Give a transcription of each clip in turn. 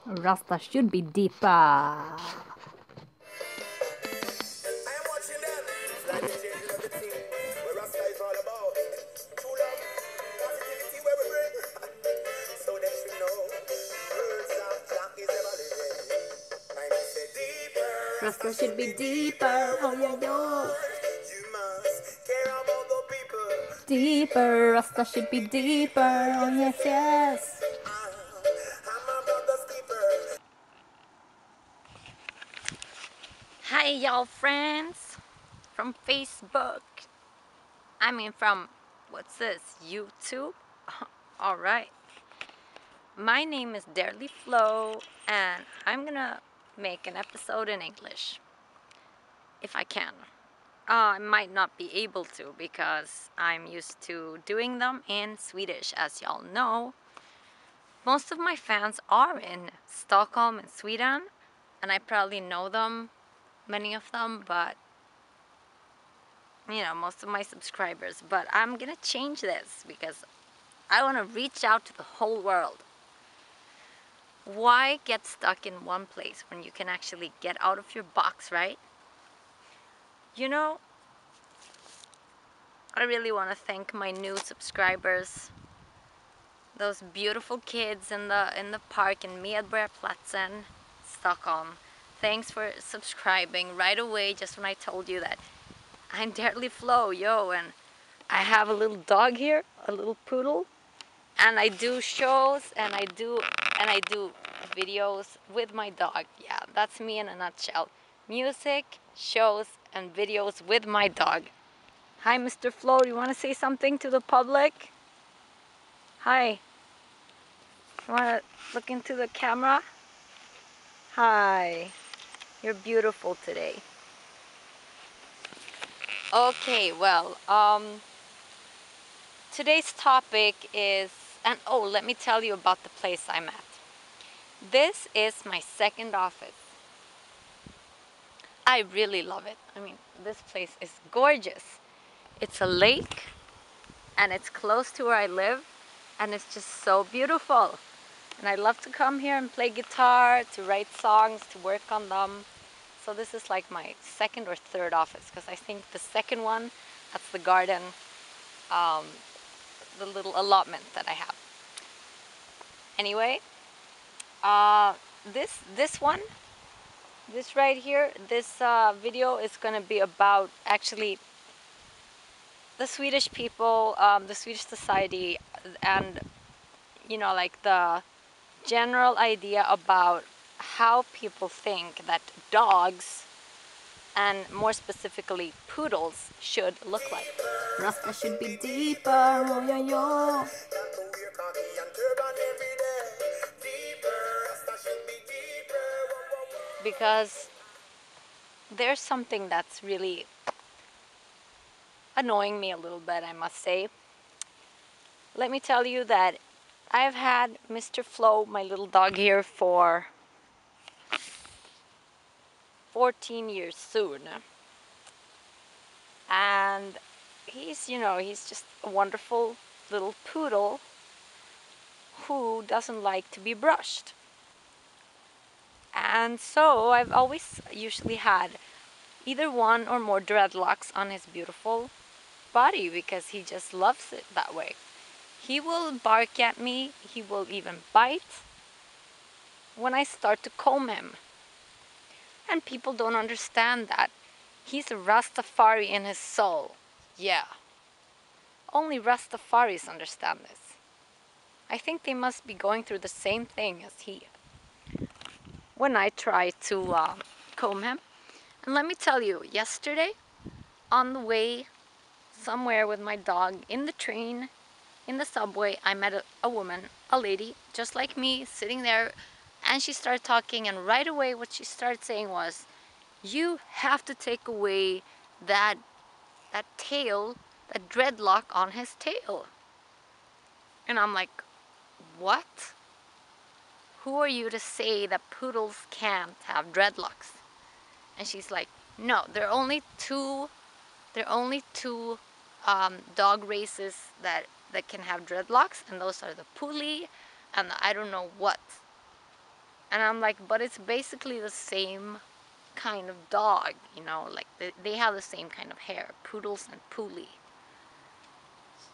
Rasta should be deeper. Rasta should be deeper. Oh yeah, yo. Deeper. Rasta should be deeper. Oh yes, yes. Hi, y'all friends from Facebook. I mean, from what's this? YouTube. All right. My name is Loveley Flow, and I'm gonna make an episode in English if I can. I might not be able to because I'm used to doing them in Swedish, as y'all know. Most of my fans are in Stockholm and Sweden, and I probably know them, many of them, but you know, most of my subscribers. But I'm gonna change this because I want to reach out to the whole world. Why get stuck in one place when you can actually get out of your box, right? You know, I really want to thank my new subscribers, those beautiful kids in the park in Medborgarplatsen, Stockholm. Thanks for subscribing right away, just when I told you that I'm Loveley Flow, yo, and I have a little dog here, a little poodle, and I do shows and I do videos with my dog. Yeah, that's me in a nutshell. Music, shows, and videos with my dog. Hi, Mr. Flo, you want to say something to the public? Hi. You want to look into the camera? Hi. You're beautiful today. Okay, well, today's topic is, and oh, let me tell you about the place I'm at. This is my second office. I really love it. I mean, this place is gorgeous. It's a lake, and it's close to where I live, and it's just so beautiful. And I love to come here and play guitar, to write songs, to work on them. So this is like my second or third office, because I think the second one, that's the garden, the little allotment that I have. Anyway, this one, this right here, this video is gonna be about actually the Swedish people, the Swedish society, and you know, like the general idea about how people think that dogs, and more specifically poodles, should look like. Rasta should be deeper, oh yo yo. Because there's something that's really annoying me a little bit, I must say. Let me tell you that I've had Mr. Flo, my little dog, here for 14 years soon. And he's, you know, he's just a wonderful little poodle who doesn't like to be brushed. And so I've always usually had either one or more dreadlocks on his beautiful body because he just loves it that way. He will bark at me, he will even bite when I start to comb him. And people don't understand that. He's a Rastafari in his soul. Yeah. Only Rastafaris understand this. I think they must be going through the same thing as he. When I try to comb him. And let me tell you, yesterday, on the way somewhere with my dog, in the train, in the subway, I met a woman, a lady, just like me, sitting there, and she started talking, and right away what she started saying was, you have to take away that tail, that dreadlock on his tail. And I'm like, what? Who are you to say that poodles can't have dreadlocks? And she's like, no, there are only two dog races that can have dreadlocks, and those are the poodle and the I don't know what. And I'm like, but it's basically the same kind of dog, you know, like they have the same kind of hair, poodles and poolie.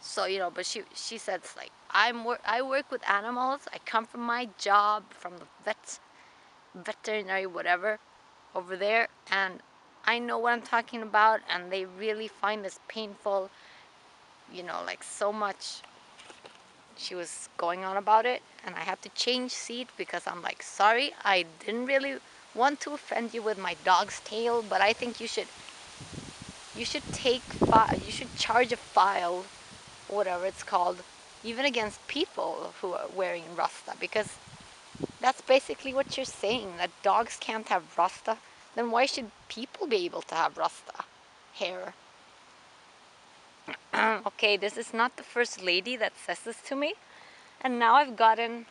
So, you know, but she said, it's like, I work with animals. I come from my job, from the veterinary, whatever, over there, and I know what I'm talking about, and they really find this painful, you know, like so much. She was going on about it, and I had to change seat because I'm like, sorry, I didn't really want to offend you with my dog's tail, but I think you should you should charge a file, whatever it's called, even against people who are wearing Rasta, because that's basically what you're saying, that dogs can't have Rasta. Then why should people be able to have Rasta hair? Okay, this is not the first lady that says this to me. And now I've gotten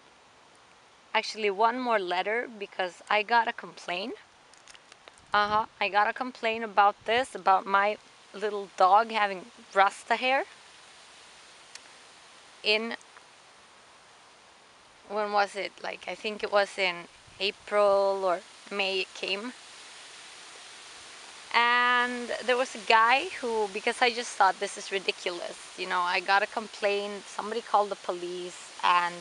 actually one more letter because I got a complaint. I got a complaint about this, about my little dog having Rasta hair. In, when was it? Like, I think it was in April or May it came. And there was a guy who, because I just thought this is ridiculous, you know, I got a complaint, somebody called the police, and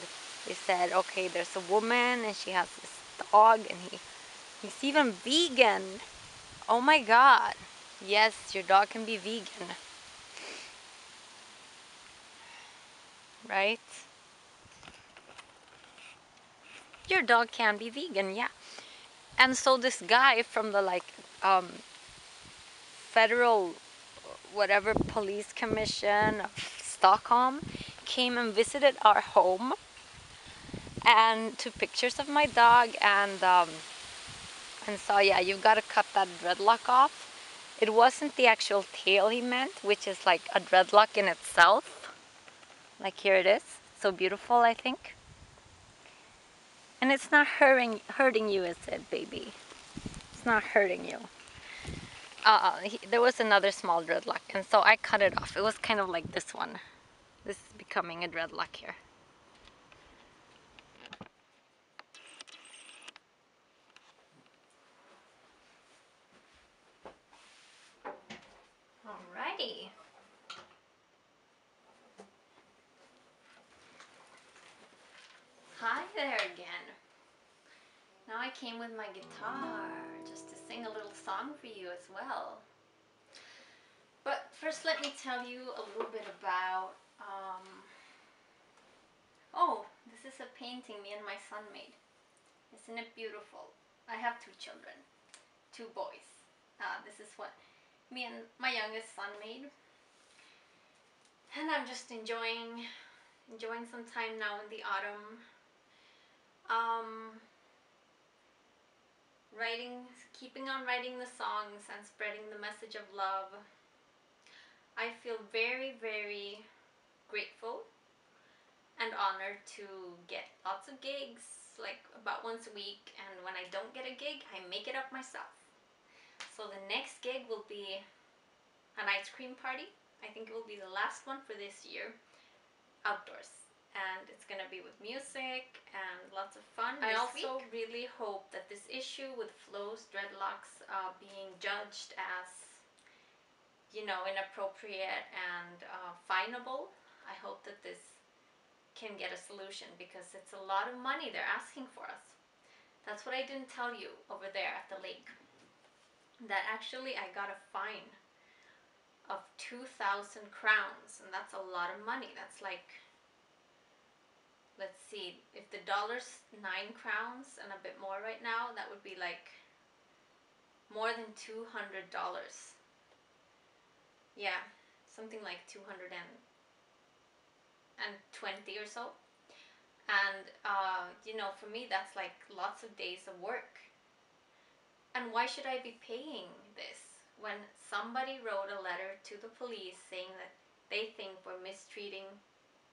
they said, okay, there's a woman and she has this dog, and he's even vegan. Oh my god. Yes, your dog can be vegan. Right? Your dog can be vegan, yeah. And so this guy from the federal whatever police commission of Stockholm came and visited our home and took pictures of my dog, and so yeah, you've got to cut that dreadlock off. It wasn't the actual tail he meant, which is like a dreadlock in itself. Like here it is, so beautiful, I think. And it's not hurting you, is it, baby? It's not hurting you. There was another small dreadlock, and so I cut it off. It was kind of like this one. This is becoming a dreadlock here. Alrighty. Hi there again. Now I came with my guitar just to sing a little song for you as well. But first let me tell you a little bit about, oh, this is a painting me and my son made. Isn't it beautiful? I have two children, two boys. This is what me and my youngest son made. And I'm just enjoying some time now in the autumn. Keeping on writing the songs and spreading the message of love. I feel very, very grateful and honored to get lots of gigs, like about once a week, and when I don't get a gig, I make it up myself. So the next gig will be an ice cream party. I think it will be the last one for this year, outdoors. And it's gonna be with music and lots of fun. I also really hope that this issue with Flo's dreadlocks being judged as, you know, inappropriate and finable, I hope that this can get a solution, because it's a lot of money they're asking for us. That's what I didn't tell you over there at the lake. That actually I got a fine of 2,000 crowns, and that's a lot of money. That's like, let's see, if the dollar's 9 crowns and a bit more right now, that would be like more than $200. Yeah, something like 220 or so. And you know, for me that's like lots of days of work. And why should I be paying this when somebody wrote a letter to the police saying that they think that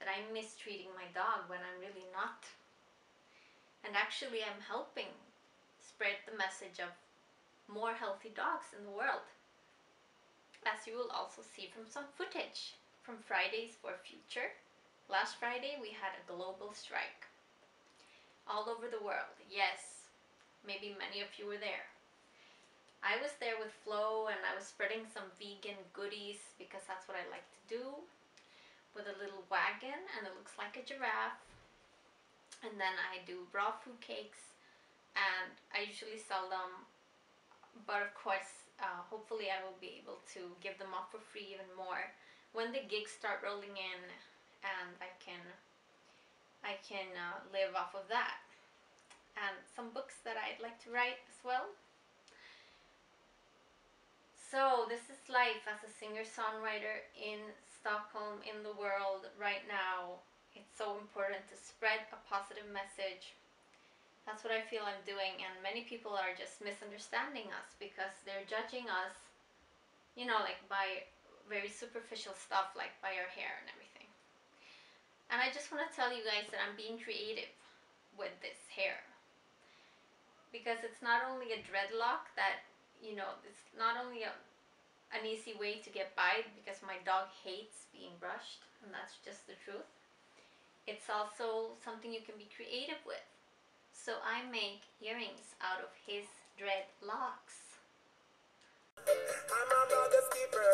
I'm mistreating my dog when I'm really not? And actually I'm helping spread the message of more healthy dogs in the world, as you will also see from some footage from Fridays for Future. Last Friday we had a global strike all over the world. Yes, Maybe many of you were there. I was there with Flo, and I was spreading some vegan goodies because that's what I like to do, with a little wagon, and it looks like a giraffe. And then I do raw food cakes, and I usually sell them, but of course hopefully I will be able to give them up for free even more when the gigs start rolling in, and I can live off of that. And some books that I'd like to write as well. So this is life as a singer-songwriter in Stockholm, in the world right now. It's so important to spread a positive message. That's what I feel I'm doing, and many people are just misunderstanding us because they're judging us, you know, like by very superficial stuff, like by our hair and everything. And I just want to tell you guys that I'm being creative with this hair, because it's not only a dreadlock that, you know, it's not only an easy way to get by, because my dog hates being brushed, and that's just the truth. It's also something you can be creative with. So I make earrings out of his dreadlocks. I'm a brother's keeper.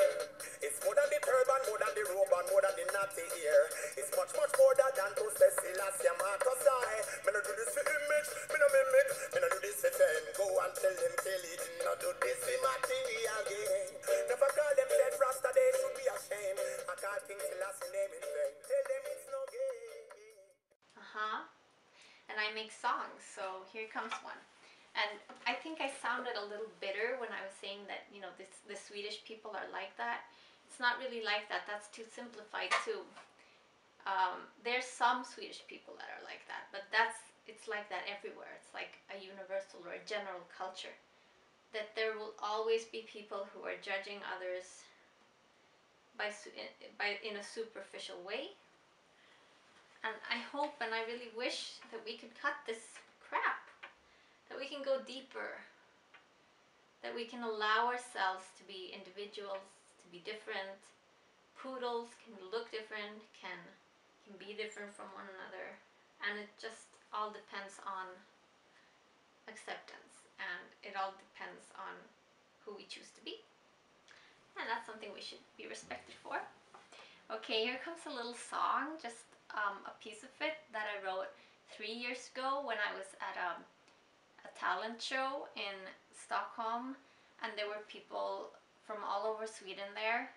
It's more than the turban, more than the robe, and more than the natty ear. It's much, much more than to say Selassie Marcus I. Me no do this for image, me no mimic, me no do this for them. Go and tell them Kelly did not do this for material gain. Never call them dead Rasta, they should be ashamed. I can't think Selassie name in vain. Tell them it's no game. And I make songs, so here comes one. And I think I sounded a little bitter when I was saying that, you know, the Swedish people are like that. It's not really like that. That's too simplified too. There's some Swedish people that are like that, but it's like that everywhere. It's like a universal or a general culture, that there will always be people who are judging others in a superficial way. And I hope and I really wish that we could cut this crap, that we can go deeper, that we can allow ourselves to be individuals, to be different. Poodles can look different, can be different from one another, and it just all depends on acceptance, and it all depends on who we choose to be, and that's something we should be respected for. Okay, here comes a little song, just a piece of it that I wrote 3 years ago when I was at a talent show in Stockholm, and there were people from all over Sweden there,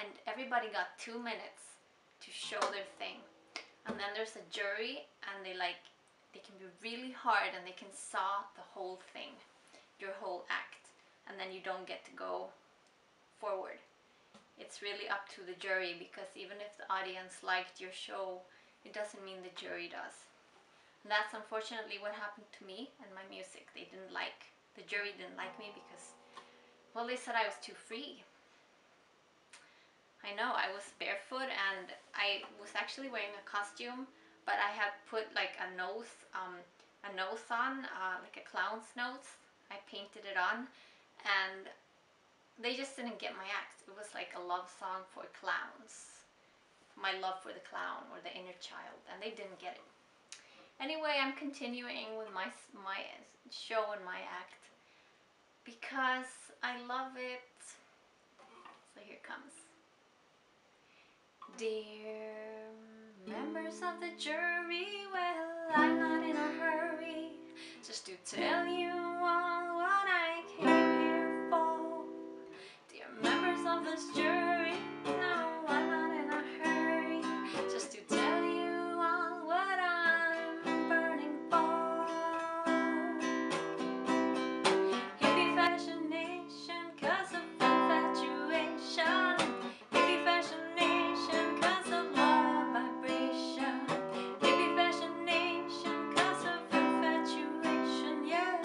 and everybody got 2 minutes to show their thing. And then there's a jury, and they can be really hard, and they can saw the whole thing, your whole act, and then you don't get to go forward. It's really up to the jury, because even if the audience liked your show, it doesn't mean the jury does. And that's unfortunately what happened to me and my music. The jury didn't like me because, well, they said I was too free. I know, I was barefoot, and I was actually wearing a costume, but I had put like a nose on, like a clown's nose. I painted it on, and they just didn't get my act. It was like a love song for clowns, my love for the clown or the inner child, and they didn't get it. Anyway, I'm continuing with my show and my act because I love it. So here it comes. Dear members of the jury, well, I'm not in a hurry just to tell you all what I came here for. Dear members of this jury, no, I'm not in a hurry just to tell you all what I'm burning for. Hippie fascination, cause of infatuation. Hippie fascination, cause of love vibration. Hippie fascination, cause of infatuation, yeah.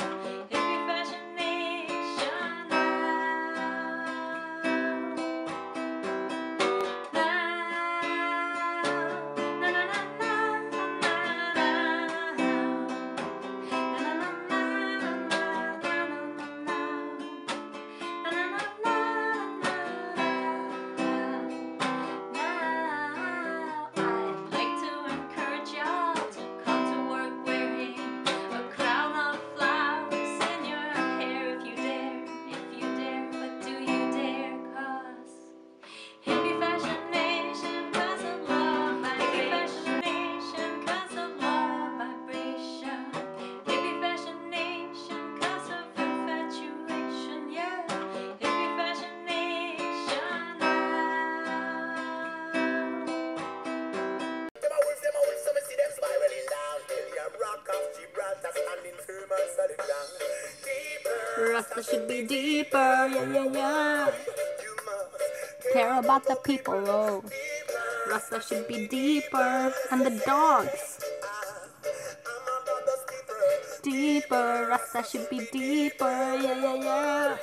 Rasta should be deeper, yeah, yeah, yeah. Care about the people, oh. Rasta should be deeper, and the dogs. Deeper, Rasta should be deeper, yeah, yeah, yeah.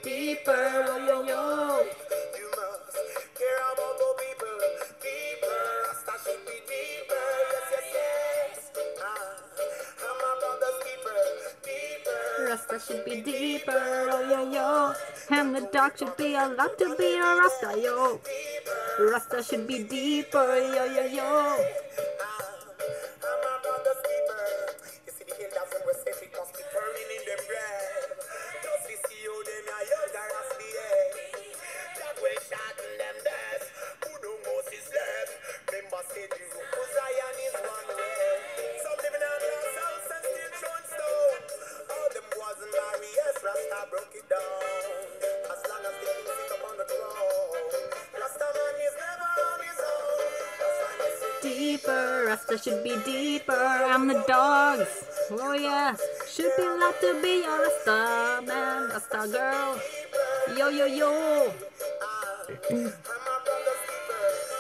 Deeper, oh yo yo. You must care about the people. Deeper, Rasta should be deeper. Yes, yes, yes. I'm a brother's keeper. Deeper, Rasta should be deeper. Oh yo yo. And the dog should be allowed to be a Rasta yo. Rasta should be deeper. Yo yo yo. I'm a brother's keeper. You see the elders when we say it must be turning in them grave. Just to see how them are young and rusty. That way shorten them death. Who don't Moses left? Remember say the root of Zion is one way. Some living on glass house and still throwing stone. All them wasn't barriers, Rasta broke it down. As long as the king sit up on the throne, Rasta man is never on his own. That's why they say deeper, Rasta should be deeper. I'm the dogs. Oh yeah, should be allowed to be a Rasta man, Rasta girl. Yo yo yo.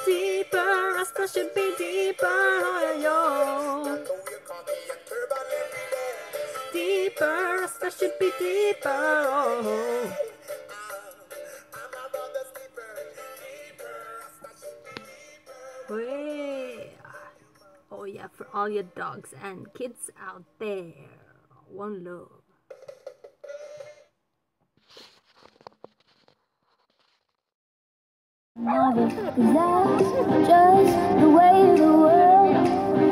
Deeper, Rasta should be deeper. Oh yo yo. Deeper, Rasta should be deeper. Oh. Hey. Oh yeah, for all your dogs and kids out there, one love. That's just the way the world